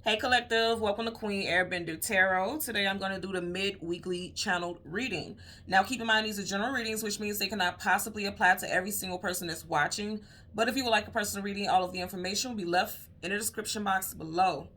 Hey collective, welcome to Queen Airbender Tarot. Today I'm going to do the mid-weekly channeled reading. Now keep in mind these are general readings, which means they cannot possibly apply to every single person that's watching. But if you would like a personal reading, all of the information will be left in the description box below.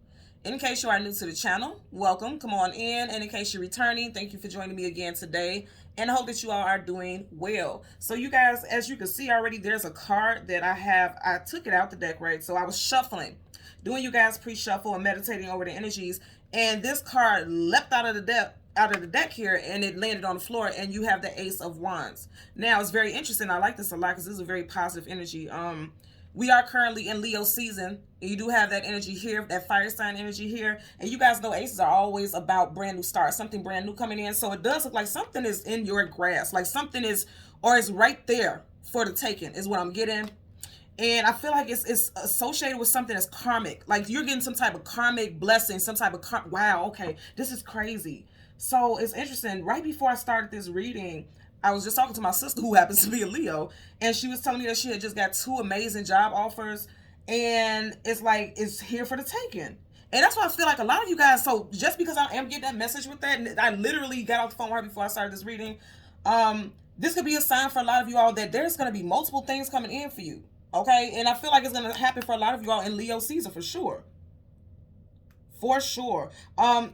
In case you are new to the channel, welcome, come on in. And in case you're returning, thank you for joining me again today. And I hope that you all are doing well. So you guys, as you can see already, there's a card that I took it out the deck, right? So I was shuffling, doing you guys pre-shuffle and meditating over the energies, and this card leapt out of the deck here, and it landed on the floor, and you have the Ace of Wands. Now it's very interesting. I like this a lot because this is a very positive energy. We are currently in Leo season, and you do have that energy here, that fire sign energy here. And you guys know aces are always about brand new starts, something brand new coming in. So it does look like something is in your grasp, like something is, or is right there for the taking, is what I'm getting. And I feel like it's associated with something that's karmic. Like you're getting some type of karmic blessing, some type of wow, okay, this is crazy. So it's interesting. Right before I started this reading, I was just talking to my sister who happens to be a Leo, and she was telling me that she had just got 2 amazing job offers, and it's like it's here for the taking. And that's why I feel like a lot of you guys, so just because I am getting that message with that, and I literally got off the phone right before I started this reading, this could be a sign for a lot of you all that there's going to be multiple things coming in for you. Okay, and I feel like it's going to happen for a lot of you all in Leo season for sure. For sure.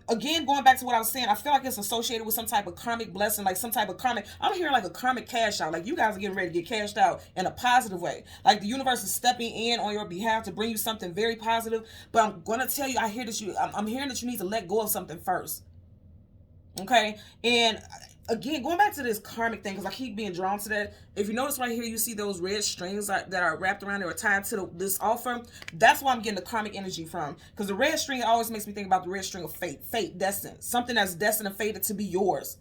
Again, going back to what I was saying, I feel like it's associated with some type of karmic blessing, like some type of karmic, I'm hearing like a karmic cash out. Like you guys are getting ready to get cashed out in a positive way. Like the universe is stepping in on your behalf to bring you something very positive. But I'm going to tell you, I'm hearing that you need to let go of something first. Okay, and again, going back to this karmic thing, because I keep being drawn to that. If you notice right here, you see those red strings that are wrapped around or tied to this offer. That's why I'm getting the karmic energy from, because the red string always makes me think about the red string of fate, destined, something that's destined and fated to be yours.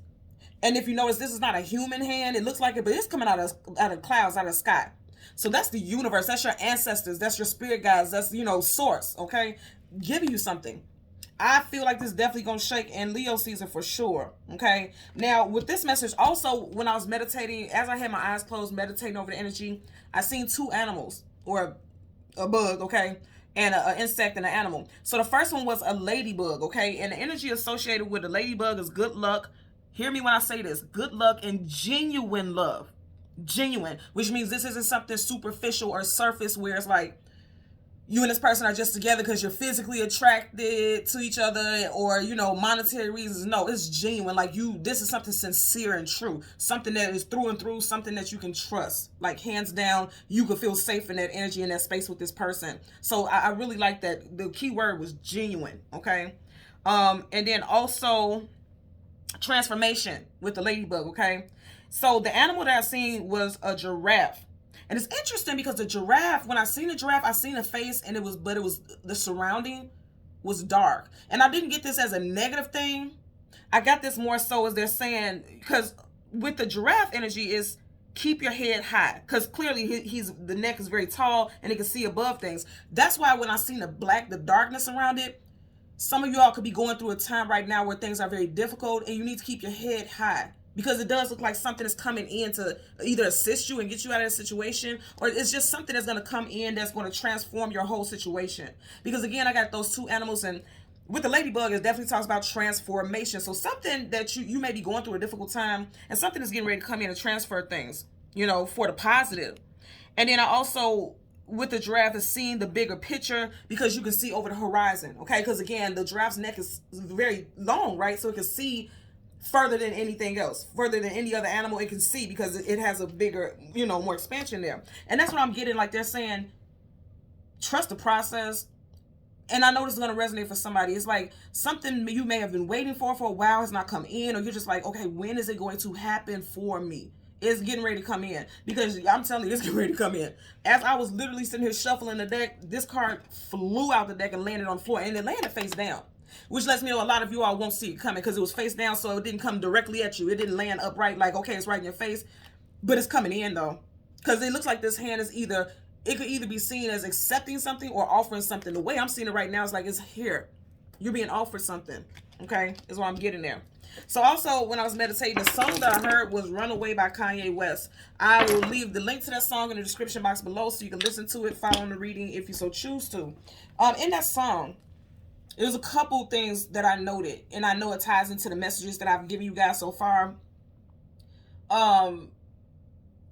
And if you notice, this is not a human hand. It looks like it, but it's coming out of clouds, out of the sky. So that's the universe. That's your ancestors. That's your spirit guides. That's, source. Okay, giving you something. I feel like this is definitely going to shake in Leo season for sure. Okay. Now, with this message, also, when I was meditating, as I had my eyes closed, meditating over the energy, I seen 2 animals, or a bug, okay, and an insect and an animal. So the first one was a ladybug, okay, and the energy associated with the ladybug is good luck. Hear me when I say this: good luck and genuine love. Genuine, which means this isn't something superficial or surface where it's like, you and this person are just together because you're physically attracted to each other, or monetary reasons. No, it's genuine. Like this is something sincere and true, something that is through and through, something that you can trust. Like hands down, you could feel safe in that energy, in that space with this person. So I really like that. The key word was genuine. Okay. And then also transformation with the ladybug. Okay. So the animal that I seen was a giraffe. And it's interesting because the giraffe, when I seen the giraffe, I seen a face, and it was the surrounding was dark. And I didn't get this as a negative thing. I got this more so as they're saying, because with the giraffe energy is keep your head high, because clearly the neck is very tall and it can see above things. That's why when I seen the darkness around it, some of y'all could be going through a time right now where things are very difficult, and you need to keep your head high. Because it does look like something is coming in to either assist you and get you out of the situation, or it's just something that's going to come in that's going to transform your whole situation. Because again, I got those 2 animals, and with the ladybug, it definitely talks about transformation. So something that you may be going through a difficult time, and something is getting ready to come in and transfer things, for the positive. And then I also, with the giraffe, is seeing the bigger picture, because you can see over the horizon. Okay, because again, the giraffe's neck is very long, right? So it can see further than anything else, further than any other animal it can see, because it has a bigger, more expansion there. And that's what I'm getting. Like they're saying, trust the process. And I know this is going to resonate for somebody. It's like something you may have been waiting for a while has not come in, or you're just like, okay, when is it going to happen for me? It's getting ready to come in, because I'm telling you, it's getting ready to come in. As I was literally sitting here shuffling the deck, this card flew out the deck and landed on the floor, and it landed face down, which lets me know a lot of you all won't see it coming, because it was face down, so it didn't come directly at you. It didn't land upright like, okay, it's right in your face, but it's coming in though, because it looks like this hand is it could either be seen as accepting something or offering something. The way I'm seeing it right now is like, it's here. You're being offered something. Okay, is what I'm getting there. So also, when I was meditating, the song that I heard was Runaway by Kanye West. I will leave the link to that song in the description box below, so you can listen to it following the reading if you so choose to. In that song, There's a couple things that I noted, and I know it ties into the messages that I've given you guys so far. Um,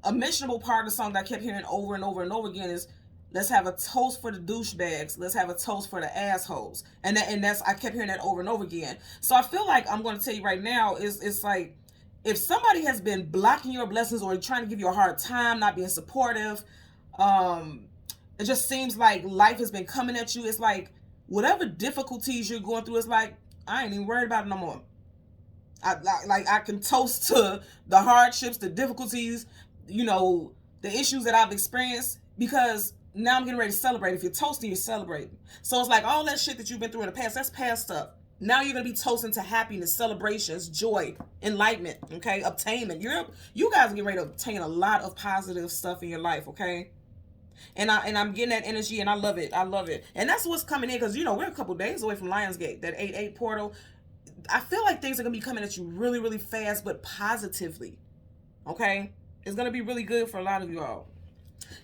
a mentionable part of the song that I kept hearing over and over and over again is, let's have a toast for the douchebags. Let's have a toast for the assholes. And that's, I kept hearing that over and over again. So I feel like I'm going to tell you right now is, it's like, if somebody has been blocking your blessings or trying to give you a hard time, not being supportive, it just seems like life has been coming at you. It's like whatever difficulties you're going through, it's like, I ain't even worried about it no more. I can toast to the hardships, the difficulties, the issues that I've experienced, because now I'm getting ready to celebrate. If you're toasting, you're celebrating. So it's like all that shit that you've been through in the past, that's past stuff. Now you're gonna be toasting to happiness, celebrations, joy, enlightenment, okay, obtainment. You guys are getting ready to obtain a lot of positive stuff in your life, okay? And I'm getting that energy, and I love it. I love it. And that's what's coming in, because we're a couple days away from Lionsgate, that 8/8 portal. I feel like things are gonna be coming at you really, really fast, but positively. Okay? It's gonna be really good for a lot of you all.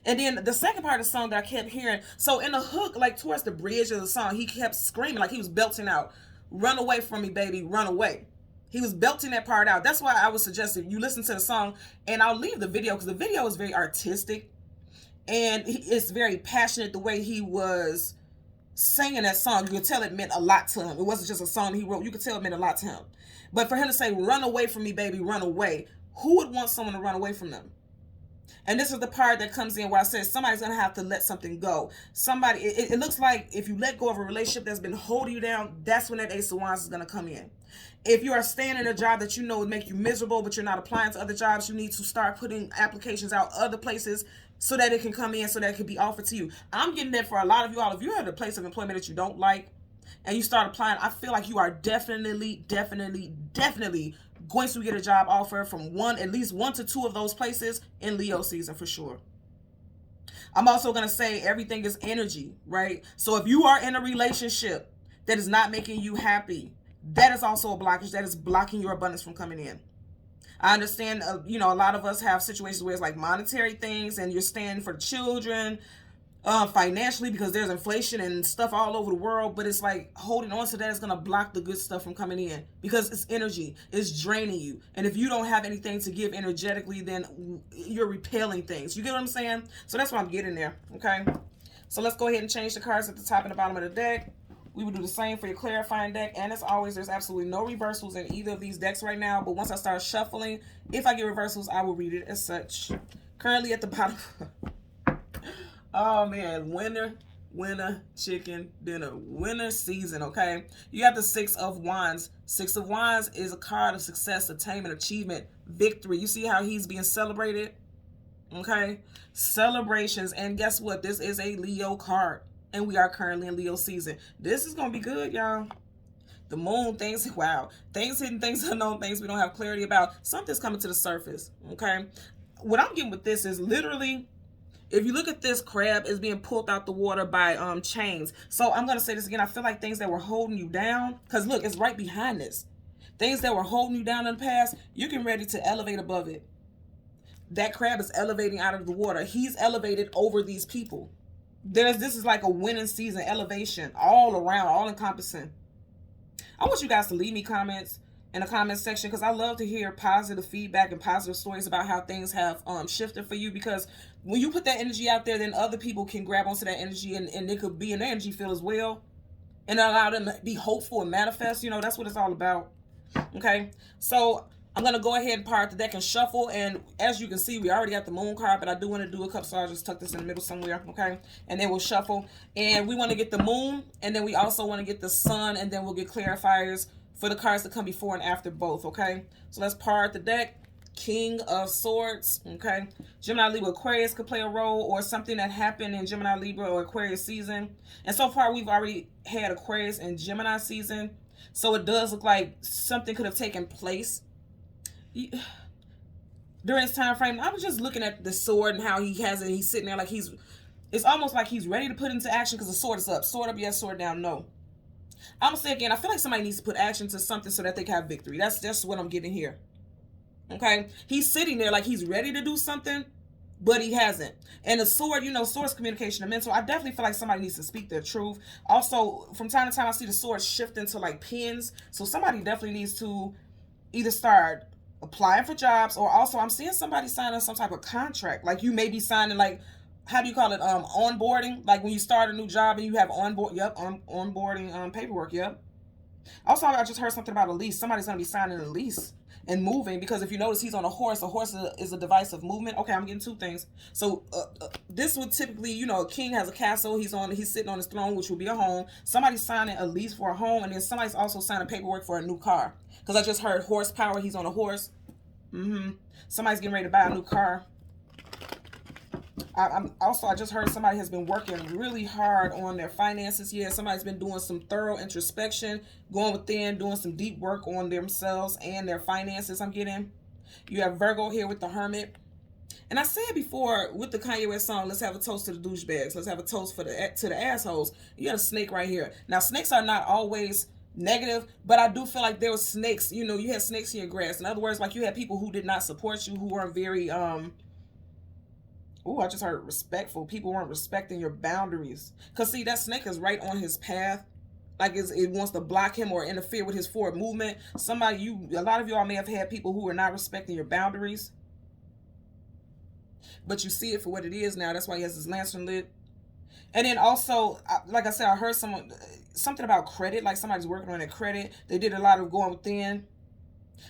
And then the second part of the song that I kept hearing, so in the hook, like towards the bridge of the song, he kept screaming, like he was belting out, "Run away from me, baby, run away." He was belting that part out. That's why I would suggest if you listen to the song, and I'll leave the video, because the video is very artistic, and it's very passionate the way he was singing that song. You could tell it meant a lot to him. It wasn't just a song he wrote. You could tell it meant a lot to him. But for him to say, "Run away from me, baby, run away," who would want someone to run away from them? And this is the part that comes in where I said somebody's going to have to let something go. Somebody, it looks like if you let go of a relationship that's been holding you down, that's when that Ace of Wands is going to come in. If you are staying in a job that you know would make you miserable, but you're not applying to other jobs, you need to start putting applications out other places so that it can come in, so that it can be offered to you. I'm getting that for a lot of you all. If you're at a place of employment that you don't like and you start applying, I feel like you are definitely going to get a job offer from at least one to two of those places in Leo season for sure. I'm also going to say everything is energy, right? So if you are in a relationship that is not making you happy, that is also a blockage that is blocking your abundance from coming in. I understand, a lot of us have situations where it's like monetary things, and you're standing for the children, financially, because there's inflation and stuff all over the world, but it's like holding on to that is going to block the good stuff from coming in, because it's energy. It's draining you. And if you don't have anything to give energetically, then you're repelling things. You get what I'm saying? So that's what I'm getting there, okay? So let's go ahead and change the cards at the top and the bottom of the deck. We will do the same for your clarifying deck. And as always, there's absolutely no reversals in either of these decks right now. But once I start shuffling, if I get reversals, I will read it as such. Currently at the bottom. Oh, man. Winter, chicken dinner. Winter season, okay? You have the Six of Wands. Six of Wands is a card of success, attainment, achievement, victory. You see how he's being celebrated? Okay? Celebrations. And guess what? This is a Leo card. And we are currently in Leo season. This is going to be good, y'all. The moon, things, wow. Things hidden, things unknown, things we don't have clarity about. Something's coming to the surface, okay? What I'm getting with this is literally, if you look at this, crab is being pulled out the water by chains. So I'm going to say this again. I feel like things that were holding you down, because look, it's right behind this. Things that were holding you down in the past, you're getting ready to elevate above it. That crab is elevating out of the water. He's elevated over these people. This is like a winning season, elevation all around, all encompassing. I want you guys to leave me comments in the comment section, because I love to hear positive feedback and positive stories about how things have shifted for you, because when you put that energy out there, then other people can grab onto that energy, and it could be an energy field as well, and allow them to be hopeful and manifest. That's what it's all about. Okay, so I'm going to go ahead and part the deck and shuffle. And as you can see, we already got the moon card, but I do want to do a couple, so I'll just tuck this in the middle somewhere, okay? And then we'll shuffle. And we want to get the moon, and then we also want to get the sun, and then we'll get clarifiers for the cards that come before and after both, okay? So let's part the deck. King of Swords, okay? Gemini, Libra, Aquarius could play a role, or something that happened in Gemini, Libra, or Aquarius season. And so far, we've already had Aquarius and Gemini season. So it does look like something could have taken place during this time frame. I was just looking at the sword and how he has it. He's sitting there like it's almost like he's ready to put into action, because the sword is up. Sword up, yes. Sword down, no. I'm gonna say again, I feel like somebody needs to put action to something so that they can have victory. That's just what I'm getting here. Okay, he's sitting there like he's ready to do something, but he hasn't. And the sword, you know, sword's communication and mental. I definitely feel like somebody needs to speak their truth. Also, from time to time, I see the sword shift into like pins. So somebody definitely needs to either start applying for jobs, or also I'm seeing somebody signing some type of contract. Like you may be signing like, how do you call it? Onboarding. Like when you start a new job and you have onboarding paperwork. Yep. Also, I just heard something about a lease. Somebody's gonna be signing a lease and moving, because if you notice, he's on a horse. A horse is a device of movement. Okay, I'm getting two things. So this would typically, you know, a king has a castle. He's sitting on his throne, which would be a home. Somebody's signing a lease for a home, and then somebody's also signing paperwork for a new car. Because I just heard horsepower. He's on a horse. Somebody's getting ready to buy a new car. I just heard somebody has been working really hard on their finances. Yeah, somebody's been doing some thorough introspection, going within, doing some deep work on themselves and their finances. I'm getting. You have Virgo here with the Hermit. And I said before with the Kanye West song, let's have a toast to the douchebags. Let's have a toast to the assholes. You got a snake right here. Now, snakes are not always negative, but I do feel like there were snakes. You know, you had snakes in your grass. In other words, like you had people who did not support you, who weren't very I just heard respectful. People weren't respecting your boundaries. Because, see, that snake is right on his path. Like it wants to block him or interfere with his forward movement. A lot of y'all may have had people who were not respecting your boundaries. But you see it for what it is now. That's why he has his lantern lit. And then also, like I said, I heard something about credit. Like somebody's working on their credit. They did a lot of going within.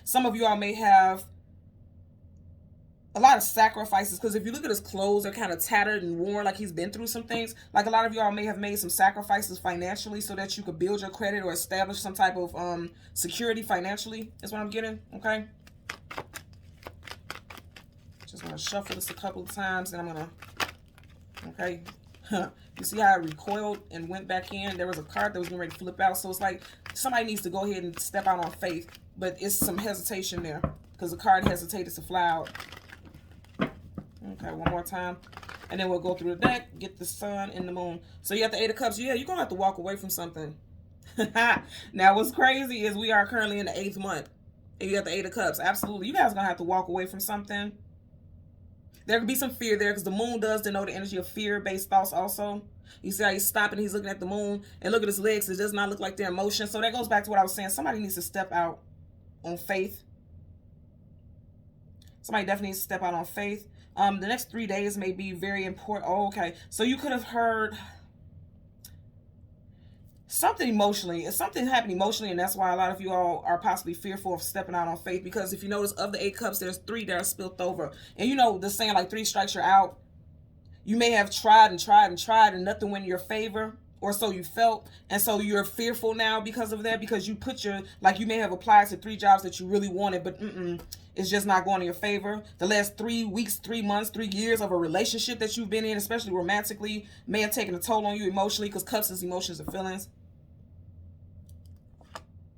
Some of y'all may have a lot of sacrifices, because if you look at his clothes, they're kind of tattered and worn, like he's been through some things. Like a lot of y'all may have made some sacrifices financially so that you could build your credit or establish some type of security financially, is what I'm getting. Okay, just want to shuffle this a couple of times, and I'm gonna, okay. You see how it recoiled and went back in? There was a card that was getting ready to flip out. So it's like somebody needs to go ahead and step out on faith, but it's some hesitation there because the card hesitated to fly out. Okay, one more time. And then we'll go through the deck, get the sun and the moon. So you have the Eight of Cups. Yeah, you're going to have to walk away from something. Now, what's crazy is we are currently in the 8th month. And you got the Eight of Cups. Absolutely. You guys are going to have to walk away from something. There could be some fear there because the moon does denote the energy of fear-based thoughts also. You see how he's stopping, he's looking at the moon. And look at his legs. It does not look like they're in motion. So that goes back to what I was saying. Somebody needs to step out on faith. Somebody definitely needs to step out on faith. The next 3 days may be very important. Oh, okay. So you could have heard something emotionally. It's something happened emotionally, and that's why a lot of you all are possibly fearful of stepping out on faith. Because if you notice, of the 8 cups, there's 3 that are spilled over. And you know the saying, like 3 strikes you're out. You may have tried and tried and tried, and nothing went in your favor. Or so you felt, and so you're fearful now because of that, because you put you may have applied to 3 jobs that you really wanted, but it's just not going in your favor. The last 3 weeks, 3 months, 3 years of a relationship that you've been in, especially romantically, may have taken a toll on you emotionally, because cups is emotions and feelings.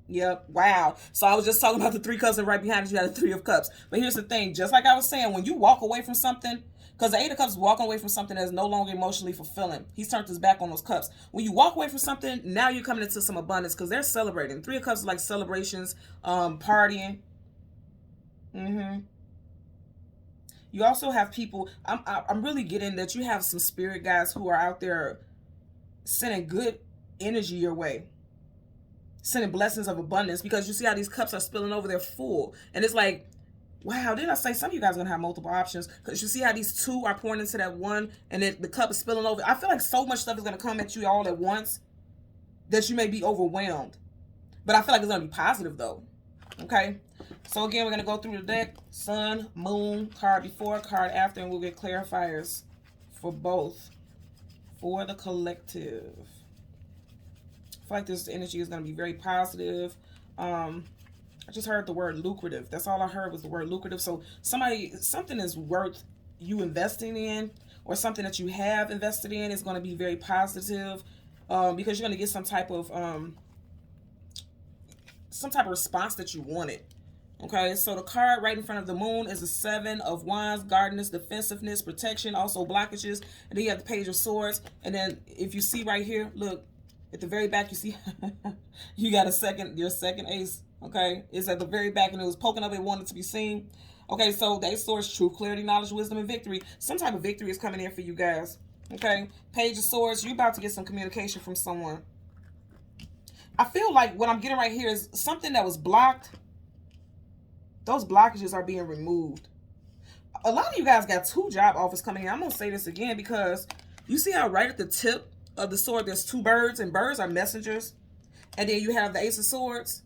Yep. Wow. So I was just talking about the 3 cups, and right behind it you had the 3 of cups. But here's the thing, just like I was saying, when you walk away from something, because the 8 of cups is walking away from something that's no longer emotionally fulfilling. He's turned his back on those cups. When you walk away from something, now you're coming into some abundance, because they're celebrating. 3 of cups is like celebrations, partying. You also have people, I'm really getting that you have some spirit guides who are out there sending good energy your way, sending blessings of abundance, because you see how these cups are spilling over, they're full. And it's like, wow, didn't I say some of you guys are going to have multiple options? Because you see how these 2 are pouring into that one, and then the cup is spilling over. I feel like so much stuff is going to come at you all at once that you may be overwhelmed. But I feel like it's going to be positive, though. Okay? So, again, we're going to go through the deck. Sun, moon, card before, card after, and we'll get clarifiers for both. For the collective. I feel like this energy is going to be very positive. I just heard the word lucrative. That's all I heard was the word lucrative. So something is worth you investing in, or something that you have invested in is going to be very positive, because you're going to get some type of response that you wanted. Okay, so the card right in front of the moon is the 7 of Wands, guardedness, defensiveness, protection, also blockages. And then you have the Page of Swords. And then if you see right here, look, at the very back, you see you got your second ace. Okay, it's at the very back, and it was poking up. It wanted to be seen. Okay, so they source truth, clarity, knowledge, wisdom, and victory. Some type of victory is coming in for you guys. Okay, Page of Swords, you're about to get some communication from someone. I feel like what I'm getting right here is something that was blocked. Those blockages are being removed. A lot of you guys got 2 job offers coming in. I'm going to say this again because you see how right at the tip of the sword there's 2 birds, and birds are messengers. And then you have the Ace of Swords.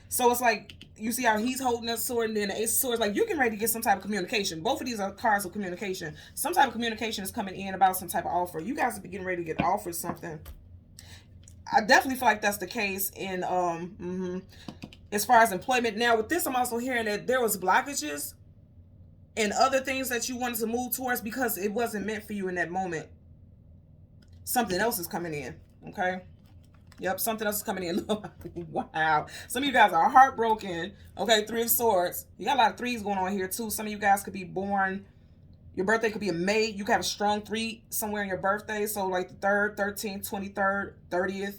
So it's like, you see how he's holding that sword, and then the Ace of Swords, like you're getting ready to get some type of communication. Both of these are cards of communication. Some type of communication is coming in about some type of offer. You guys are getting ready to get offered something. I definitely feel like that's the case in as far as employment. Now with this, I'm also hearing that there was blockages and other things that you wanted to move towards because it wasn't meant for you in that moment. Something else is coming in. Okay. Yep, something else is coming in. Wow. Some of you guys are heartbroken. Okay, 3 of Swords. You got a lot of 3s going on here too. Some of you guys could be born, your birthday could be in May. You could have a strong 3 somewhere in your birthday. So like the 3rd, 13th, 23rd, 30th.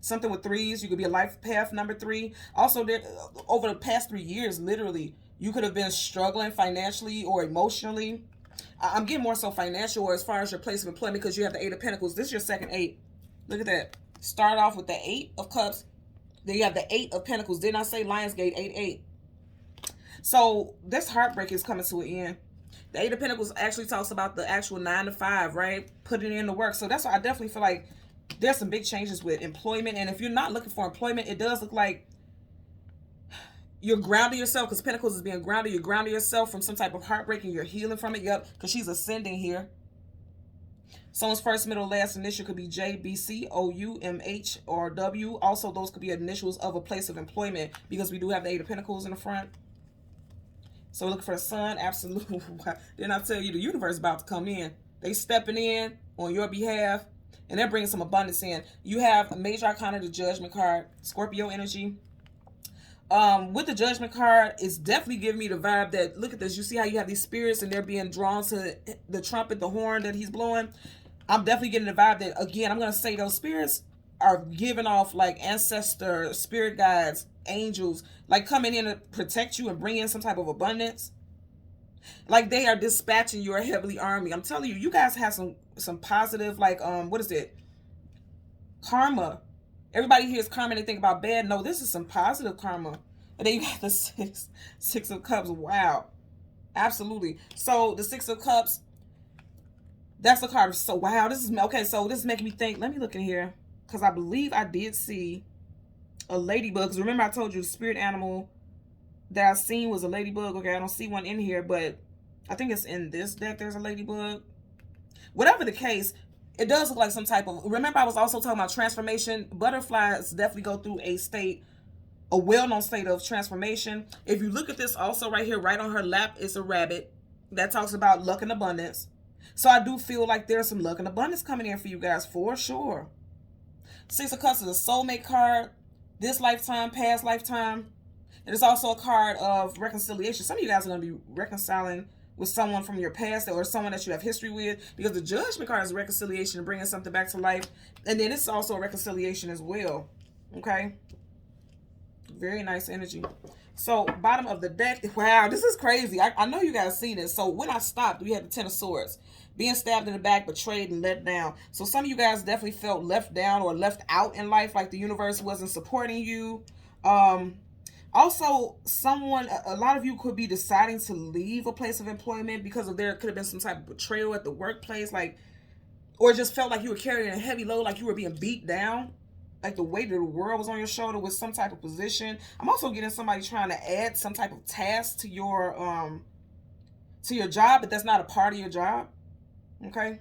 Something with 3s. You could be a life path number 3. Also, there, over the past 3 years, literally, you could have been struggling financially or emotionally. I'm getting more so financial or as far as your place of employment because you have the 8 of Pentacles. This is your second 8. Look at that. Start off with the 8 of Cups. Then you have the 8 of Pentacles. Didn't I say Lionsgate 8-8? So this heartbreak is coming to an end. The 8 of Pentacles actually talks about the actual 9 to 5, right? Putting in the work. So that's why I definitely feel like there's some big changes with employment. And if you're not looking for employment, it does look like you're grounding yourself because Pentacles is being grounded. You're grounding yourself from some type of heartbreak and you're healing from it. Yep, because she's ascending here. Someone's first, middle, last initial could be J, B, C, O, U, M, H, or W. Also, those could be initials of a place of employment because we do have the 8 of Pentacles in the front. So we're looking for the sun. Absolutely. Then I tell you, the universe is about to come in. They stepping in on your behalf, and they're bringing some abundance in. You have a major arcana, the Judgment card, Scorpio energy. With the Judgment card, it's definitely giving me the vibe that, look at this, you see how you have these spirits and they're being drawn to the trumpet, the horn that he's blowing. I'm definitely getting the vibe that, again, I'm going to say those spirits are giving off like ancestor, spirit guides, angels, like coming in to protect you and bring in some type of abundance. Like they are dispatching your heavenly army. I'm telling you, you guys have some positive, like, what is it? Karma. Everybody hears karma and they think about bad. No, this is some positive karma. And then you got the six of Cups. Wow. Absolutely. So the 6 of Cups, that's the card. So wow, this is okay. So this is making me think. Let me look in here because I believe I did see a ladybug. Because remember, I told you the spirit animal that I seen was a ladybug. Okay, I don't see one in here, but I think it's in this deck. There's a ladybug. Whatever the case, it does look like some type of. Remember, I was also talking about transformation. Butterflies definitely go through a well-known state of transformation. If you look at this, also right here, right on her lap, is a rabbit that talks about luck and abundance. So I do feel like there's some luck and abundance coming in for you guys, for sure. 6 of Cups is a soulmate card. This lifetime, past lifetime. And it's also a card of reconciliation. Some of you guys are going to be reconciling with someone from your past or someone that you have history with. Because the Judgment card is reconciliation and bringing something back to life. And then it's also a reconciliation as well. Okay? Very nice energy. So, bottom of the deck. Wow, this is crazy. I know you guys see this. So, when I stopped, we had the 10 of Swords. Being stabbed in the back, betrayed, and let down. So, some of you guys definitely felt left down or left out in life. Like the universe wasn't supporting you. Also, a lot of you could be deciding to leave a place of employment because there could have been some type of betrayal at the workplace. Or just felt like you were carrying a heavy load, like you were being beat down. Like the weight of the world was on your shoulder with some type of position. I'm also getting somebody trying to add some type of task to your job, but that's not a part of your job. Okay?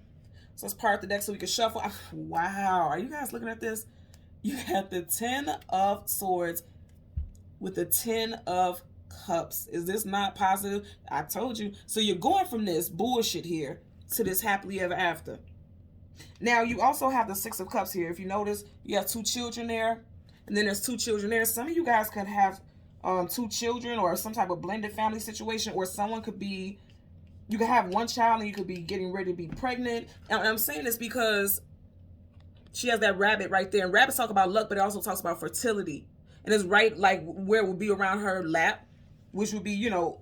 So let's part the deck so we can shuffle. Wow. Are you guys looking at this? You have the 10 of Swords with the 10 of Cups. Is this not positive? I told you. So you're going from this bullshit here to this happily ever after. Now, you also have the 6 of Cups here. If you notice, you have 2 children there. And then there's 2 children there. Some of you guys could have 2 children or some type of blended family situation. Or someone could be, you could have 1 child and you could be getting ready to be pregnant. And I'm saying this because she has that rabbit right there. And rabbits talk about luck, but it also talks about fertility. And it's right like where it would be around her lap. which would be, you know,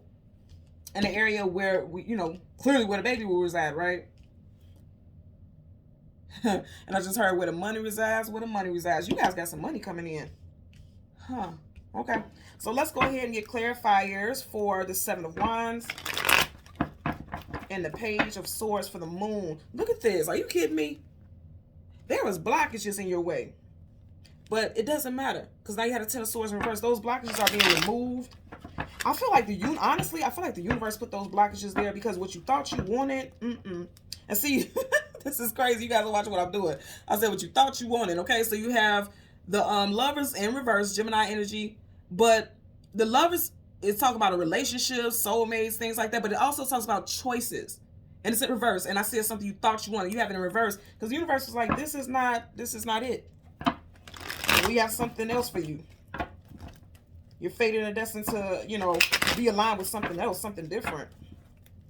in an area where we, you know, clearly where the baby will reside, right? And I just heard where the money resides. Where the money resides. You guys got some money coming in. Huh. Okay. So let's go ahead and get clarifiers for the Seven of Wands and the Page of Swords for the Moon. Look at this. Are you kidding me? There was blockages in your way. But it doesn't matter. Because now you had a Ten of Swords in reverse. Those blockages are being removed. I feel like honestly, I feel like the universe put those blockages there because what you thought you wanted, And see, this is crazy. You guys are watching what I'm doing. I said what you thought you wanted, okay? So you have the Lovers in reverse, Gemini energy. But the Lovers is talking about a relationship, soulmates, things like that. But it also talks about choices. And it's in reverse. And I said something you thought you wanted. You have it in reverse. Because the universe is like, this is not it. We have something else for you. You're fated and destined to, you know, be aligned with something else, something different.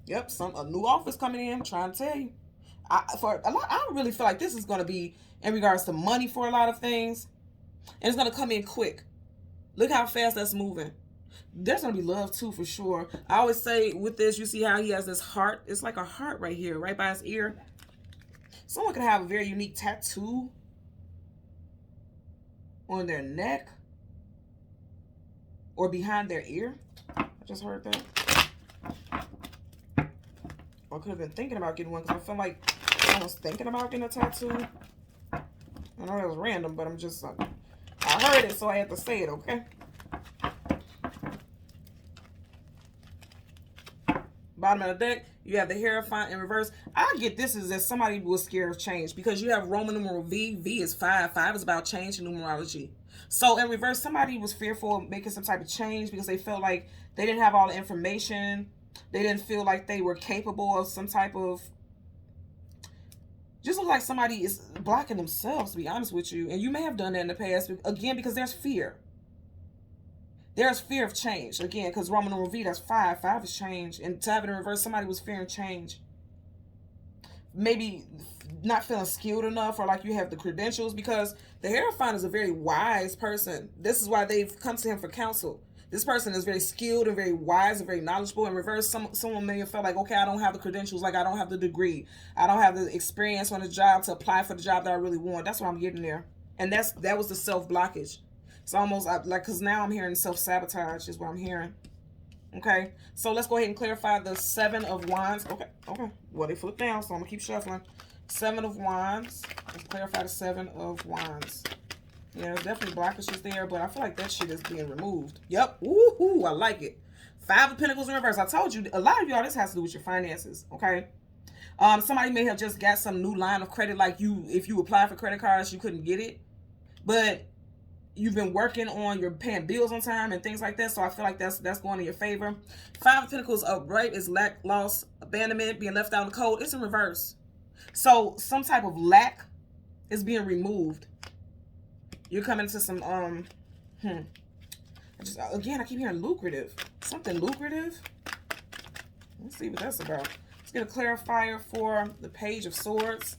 Yep, a new office coming in. I'm trying to tell you. I really feel like this is going to be in regards to money for a lot of things. And it's going to come in quick. Look how fast that's moving. There's going to be love too, for sure. I always say with this, you see how he has this heart. It's like a heart right here, right by his ear. Someone could have a very unique tattoo on their neck or behind their ear. I just heard that. I could have been thinking about getting one because I feel like I was thinking about getting a tattoo. I know that was random, but I'm just I heard it, so I had to say it, okay? Bottom of the deck, you have the Hierophant in reverse. I get this is that somebody was scared of change because you have Roman numeral V. V is 5. 5 is about change in numerology. So in reverse, somebody was fearful of making some type of change because they felt like they didn't have all the information. They didn't feel like they were capable of some type of... Just look like somebody is blocking themselves, to be honest with you. And you may have done that in the past, again, because there's fear. There's fear of change. Again, because Roman numeral V, that's 5. 5 is change. And to have it in reverse, somebody was fearing change. Maybe not feeling skilled enough or like you have the credentials, because the Hierophant is a very wise person. This is why they've come to him for counsel. This person is very skilled and very wise and very knowledgeable. In reverse, someone may have felt like, okay, I don't have the credentials, like I don't have the degree. I don't have the experience on the job to apply for the job that I really want. That's why I'm getting there. And that was the self-blockage. It's almost like, because now I'm hearing self-sabotage is what I'm hearing. Okay, so let's go ahead and clarify the Seven of Wands. Okay. Well, they flipped down, so I'm going to keep shuffling. Seven of Wands. Let's clarify the Seven of Wands. Yeah, there's definitely blockages there, but I feel like that shit is being removed. Yep. Woohoo, I like it. 5 of Pentacles in reverse. I told you, a lot of y'all, this has to do with your finances, okay? Somebody may have just got some new line of credit, like if you apply for credit cards, you couldn't get it. But you've been working on your paying bills on time and things like that, so I feel like that's going in your favor. 5 of Pentacles upright is lack, loss, abandonment, being left out in the cold. It's in reverse. So some type of lack is being removed. You're coming to some, again, I keep hearing lucrative. Something lucrative? Let's see what that's about. Let's get a clarifier for the Page of Swords.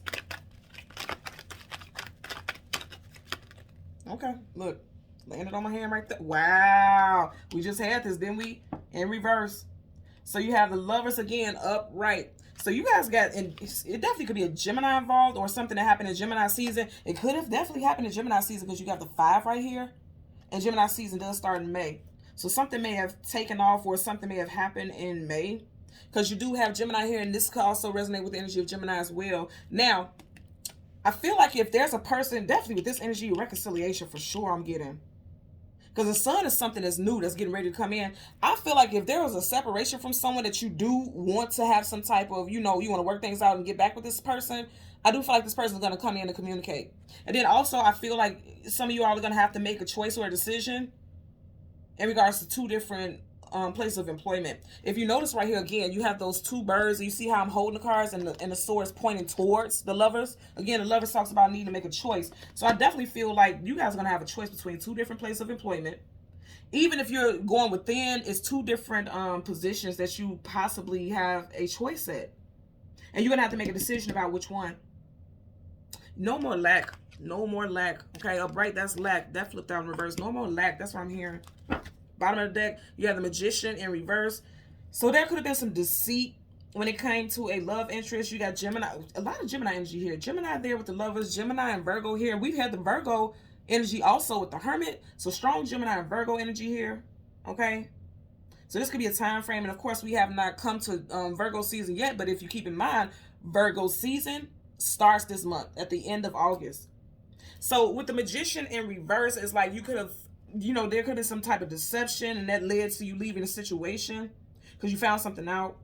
Okay, look. Landed on my hand right there. Wow. We just had this, didn't we? In reverse. So you have the Lovers again upright. So you guys got, and it definitely could be a Gemini involved or something that happened in Gemini season. It could have definitely happened in Gemini season because you got the 5 right here. And Gemini season does start in May. So something may have taken off or something may have happened in May. Because you do have Gemini here, and this could also resonate with the energy of Gemini as well. Now, I feel like if there's a person, definitely with this energy, reconciliation for sure I'm getting. Because the Sun is something that's new, that's getting ready to come in. I feel like if there was a separation from someone that you do want to have some type of, you want to work things out and get back with this person, I do feel like this person is going to come in and communicate. And then also, I feel like some of you all are going to have to make a choice or a decision in regards to 2 different places of employment. If you notice right here again, you have those 2 birds. You see how I'm holding the cards and the sword is pointing towards the Lovers. Again, the Lovers talks about needing to make a choice. So I definitely feel like you guys are going to have a choice between 2 different places of employment. Even if you're going within, it's 2 different positions that you possibly have a choice at. And you're going to have to make a decision about which one. No more lack. No more lack. Okay, upright, that's lack. That flipped out in reverse. No more lack. That's what I'm hearing. Bottom of the deck, you have the Magician in reverse. So there could have been some deceit when it came to a love interest. You got Gemini, a lot of Gemini energy here. Gemini there with the Lovers, Gemini and Virgo here. We've had the Virgo energy also with the Hermit. So strong Gemini and Virgo energy here. Okay. So this could be a time frame. And of course, we have not come to Virgo season yet. But if you keep in mind, Virgo season starts this month at the end of August. So with the Magician in reverse, it's like you could have, you know, there could have some type of deception, and that led to you leaving a situation because you found something out.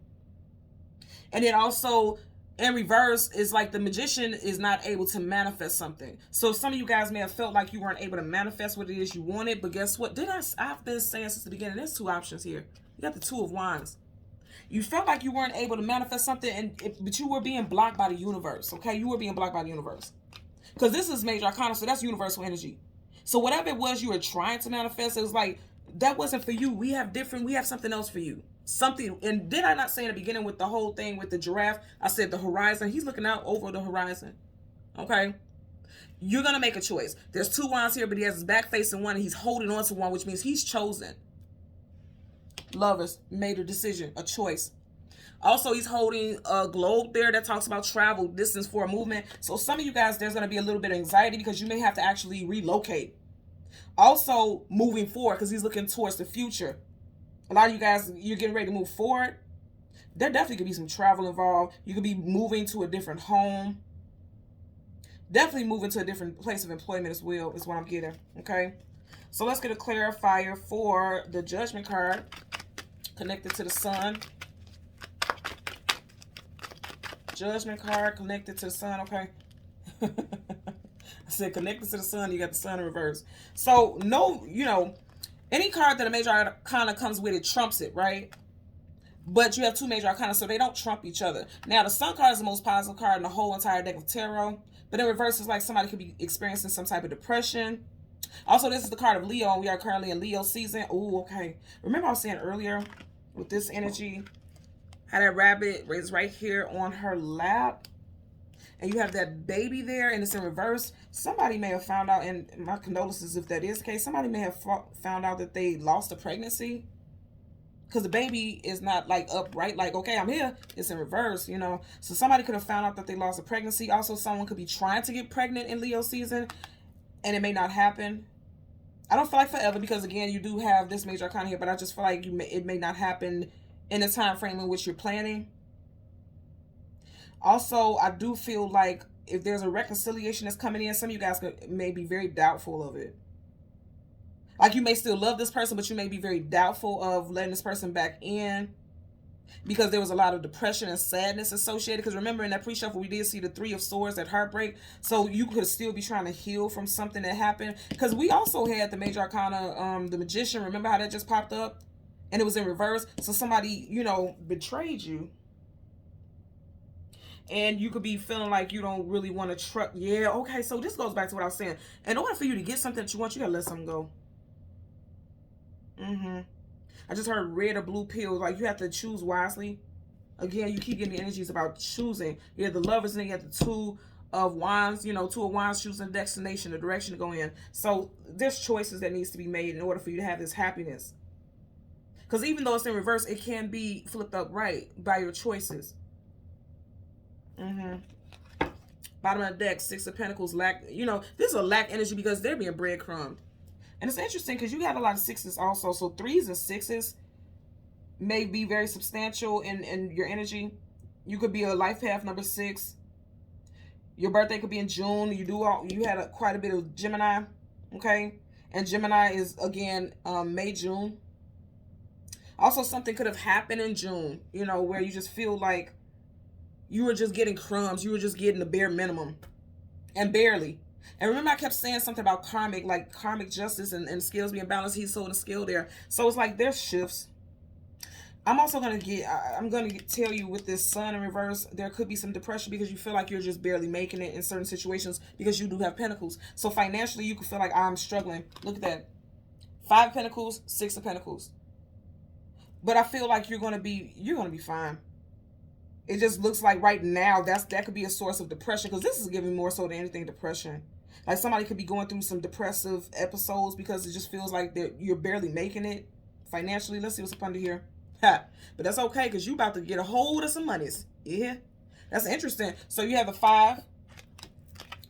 And then also in reverse is like the Magician is not able to manifest something. So some of you guys may have felt like you weren't able to manifest what it is you wanted, but guess what? I've been saying since the beginning, there's two options here. You got the Two of Wands. You felt like you weren't able to manifest something, but you were being blocked by the universe, okay? You were being blocked by the universe. Because this is major arcana, so that's universal energy. So whatever it was you were trying to manifest, it was like, that wasn't for you. We have something else for you. Something, and did I not say in the beginning with the whole thing with the giraffe, I said the horizon, he's looking out over the horizon, okay? You're going to make a choice. There's two wands here, but he has his back facing one, and he's holding on to one, which means he's chosen. Lovers, made a decision, a choice. Also, he's holding a globe there that talks about travel, distance for a movement. So some of you guys, there's going to be a little bit of anxiety because you may have to actually relocate. Also, moving forward because he's looking towards the future. A lot of you guys, you're getting ready to move forward. There definitely could be some travel involved. You could be moving to a different home. Definitely moving to a different place of employment as well is what I'm getting, okay? So let's get a clarifier for the Judgment card connected to the Sun. Judgment card connected to the Sun, okay? I said connected to the Sun, you got the Sun in reverse. So, no, you know, any card that a major arcana comes with, it trumps it, right? But you have two major arcana, so they don't trump each other. Now, the Sun card is the most positive card in the whole entire deck of tarot. But in reverse, it's like somebody could be experiencing some type of depression. Also, this is the card of Leo, and we are currently in Leo season. Oh, okay. Remember I was saying earlier with this energy, how that rabbit is right here on her lap, and you have that baby there, and it's in reverse. Somebody may have found out, and my condolences if that is the case, somebody may have found out that they lost a pregnancy because the baby is not like upright, like, okay, I'm here. It's in reverse, you know. So somebody could have found out that they lost a pregnancy. Also, someone could be trying to get pregnant in Leo season, and it may not happen. I don't feel like forever because, again, you do have this major arcana here, but I just feel like it may not happen in the time frame in which you're planning. Also, I do feel like if there's a reconciliation that's coming in, some of you guys may be very doubtful of it. Like, you may still love this person, but you may be very doubtful of letting this person back in because there was a lot of depression and sadness associated. Because remember, in that pre-shuffle, we did see the Three of Swords, that heartbreak. So you could still be trying to heal from something that happened. Because we also had the major arcana, the Magician. Remember how that just popped up? And it was in reverse. So somebody, you know, betrayed you. And you could be feeling like you don't really want to trust. Yeah, okay. So this goes back to what I was saying. In order for you to get something that you want, you got to let something go. I just heard red or blue pills. Like, you have to choose wisely. Again, you keep getting the energies about choosing. You have the Lovers, and then you have the Two of Wands. You know, Two of Wands choosing the destination, the direction to go in. So there's choices that needs to be made in order for you to have this happiness. Because even though it's in reverse, it can be flipped up right by your choices. Bottom of the deck, Six of Pentacles, lack. You know, this is a lack energy because they're being breadcrumbed. And it's interesting because you got a lot of sixes also. So threes and sixes may be very substantial in your energy. You could be a life path number 6. Your birthday could be in June. You had quite a bit of Gemini, okay? And Gemini is, again, May, June. Also, something could have happened in June, you know, where you just feel like you were just getting crumbs. You were just getting the bare minimum. And barely. And remember, I kept saying something about karmic, like karmic justice and scales being balanced. He's sold a scale there. So it's like there's shifts. I'm also going to tell you with this Sun in reverse, there could be some depression because you feel like you're just barely making it in certain situations because you do have Pentacles. So financially, you could feel like I'm struggling. Look at that. 5 of Pentacles, 6 of Pentacles. But I feel like you're going to be fine. It just looks like right now that could be a source of depression because this is giving more so than anything depression. Like somebody could be going through some depressive episodes because it just feels like you're barely making it. financially. Let's see what's up under here. Ha. But that's okay, because you about to get a hold of some monies. Yeah. That's interesting. So you have a 5,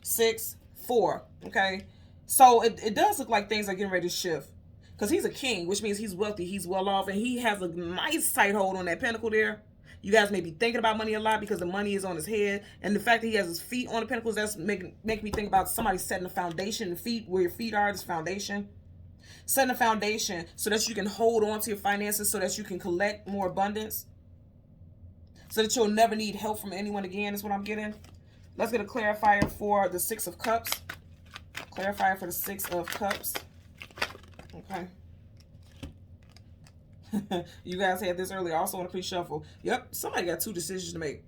6, 4. Okay. So it does look like things are getting ready to shift. Because he's a king, which means he's wealthy, he's well off, and he has a nice tight hold on that pentacle there. You guys may be thinking about money a lot because the money is on his head. And the fact that he has his feet on the pentacles, that's make me think about somebody setting a foundation. The feet, where your feet are, this foundation. Setting a foundation so that you can hold on to your finances, so that you can collect more abundance. So that you'll never need help from anyone again, is what I'm getting. Let's get a clarifier for the 6 of Cups. Clarifier for the 6 of Cups. Okay. You guys had this earlier, also on a pre-shuffle. Yep, somebody got 2 decisions to make.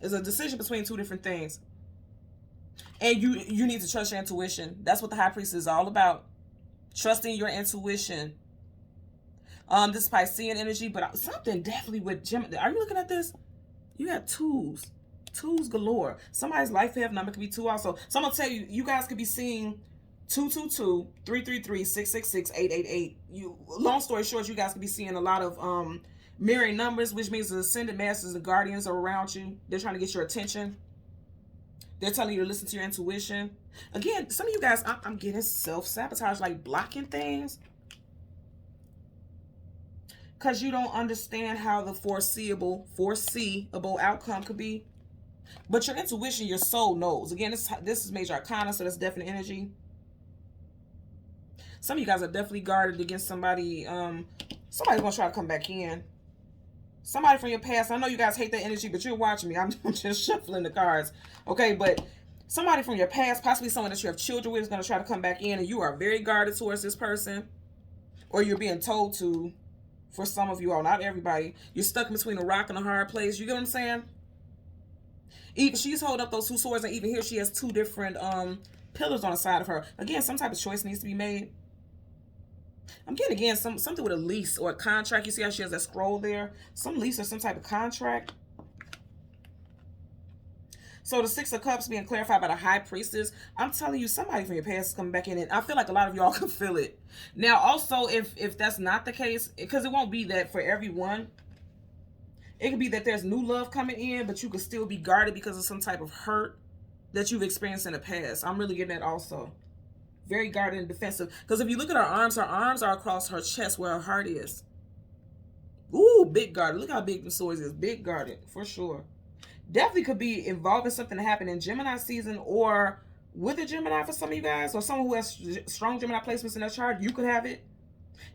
It's a decision between 2 different things. And you need to trust your intuition. That's what the High Priestess is all about. Trusting your intuition. This is Piscean energy, but something definitely with Gemini. Are you looking at this? You got 2s. 2s galore. Somebody's life path number could be 2 also. So I'm going to tell you, you guys could be seeing 222, 333, 666, 888. Long story short, you guys could be seeing a lot of mirroring numbers, which means the ascended masters and guardians are around you. They're trying to get your attention. They're telling you to listen to your intuition. Again, some of you guys, I'm getting self-sabotage, like blocking things. Because you don't understand how the foreseeable outcome could be. But your intuition, your soul knows. Again, this is major arcana, so that's definite energy. Some of you guys are definitely guarded against somebody. Somebody's going to try to come back in. Somebody from your past. I know you guys hate that energy, but you're watching me. I'm just shuffling the cards. Okay, but somebody from your past, possibly someone that you have children with, is going to try to come back in, and you are very guarded towards this person. Or you're being told to, for some of you all, not everybody. You're stuck between a rock and a hard place. You get what I'm saying? Even she's holding up those 2 swords, and even here she has 2 different pillars on the side of her. Again, some type of choice needs to be made. I'm getting, again, something with a lease or a contract. You see how she has that scroll there? Some lease or some type of contract. So the 6 of Cups being clarified by the High Priestess. I'm telling you, somebody from your past is coming back in. And I feel like a lot of y'all can feel it. Now, also, if that's not the case, because it won't be that for everyone. It could be that there's new love coming in, but you could still be guarded because of some type of hurt that you've experienced in the past. I'm really getting that also. Very guarded and defensive. Because if you look at her arms are across her chest where her heart is. Ooh, big guarded. Look how big the swords is. Big guarded, for sure. Definitely could be involving something that happened in Gemini season, or with a Gemini for some of you guys, or someone who has strong Gemini placements in their chart. You could have it.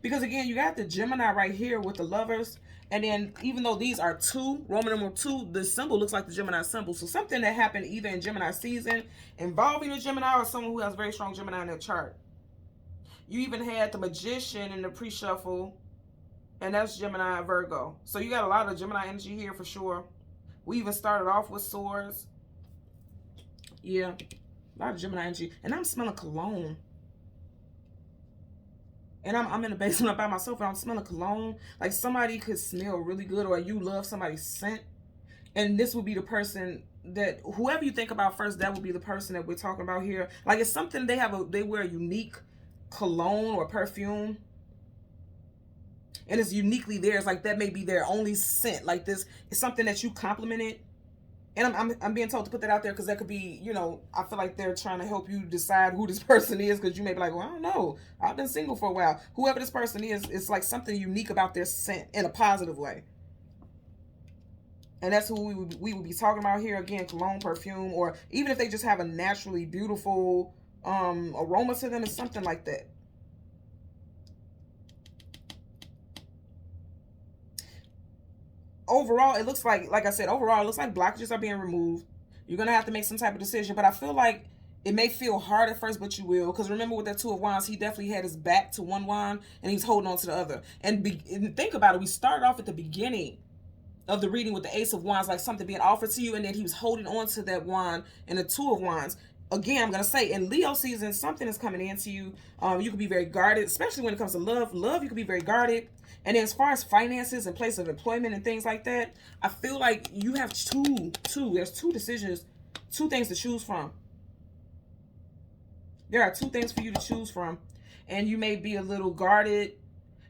Because again, you got the Gemini right here with the lovers. And then even though these are 2, Roman numeral 2, the symbol looks like the Gemini symbol. So something that happened either in Gemini season involving a Gemini or someone who has very strong Gemini in their chart. You even had the Magician in the pre-shuffle, and that's Gemini Virgo. So you got a lot of Gemini energy here for sure. We even started off with swords. Yeah, a lot of Gemini energy. And I'm smelling cologne. And I'm in the basement by myself, and I'm smelling cologne. Like somebody could smell really good, or you love somebody's scent. And this would be the person that, whoever you think about first, that would be the person that we're talking about here. Like it's something they wear a unique cologne or perfume. And it's uniquely theirs. Like that may be their only scent. Like this is something that you complimented. And I'm being told to put that out there because that could be, you know, I feel like they're trying to help you decide who this person is, because you may be like, well, I don't know. I've been single for a while. Whoever this person is, it's like something unique about their scent in a positive way. And that's who we would be talking about here. Again, cologne, perfume, or even if they just have a naturally beautiful aroma to them, it's something like that. Overall, it looks like I said, overall, it looks like blockages are being removed. You're going to have to make some type of decision, but I feel like it may feel hard at first, but you will. Because remember with that 2 of Wands, he definitely had his back to one wand, and he's holding on to the other. And think about it. We started off at the beginning of the reading with the Ace of Wands, like something being offered to you, and then he was holding on to that wand and the 2 of Wands. Again, I'm going to say, in Leo season, something is coming into you. You can be very guarded, especially when it comes to love. Love, you can be very guarded. And then as far as finances and place of employment and things like that, I feel like you have there's 2 decisions, 2 things to choose from. There are 2 things for you to choose from. And you may be a little guarded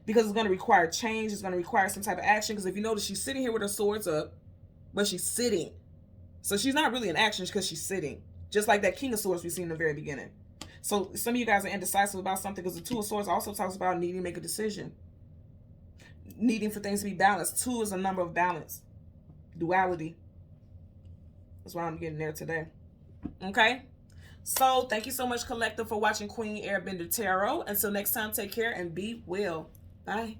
because it's going to require change. It's going to require some type of action. Because if you notice, she's sitting here with her swords up, but she's sitting. So she's not really in action because she's sitting. Just like that King of Swords we seen in the very beginning. So some of you guys are indecisive about something because the Two of Swords also talks about needing to make a decision. Needing for things to be balanced. 2 is a number of balance. Duality. That's why I'm getting there today. Okay? So thank you so much, Collective, for watching Queen Airbender Tarot. Until next time, take care and be well. Bye.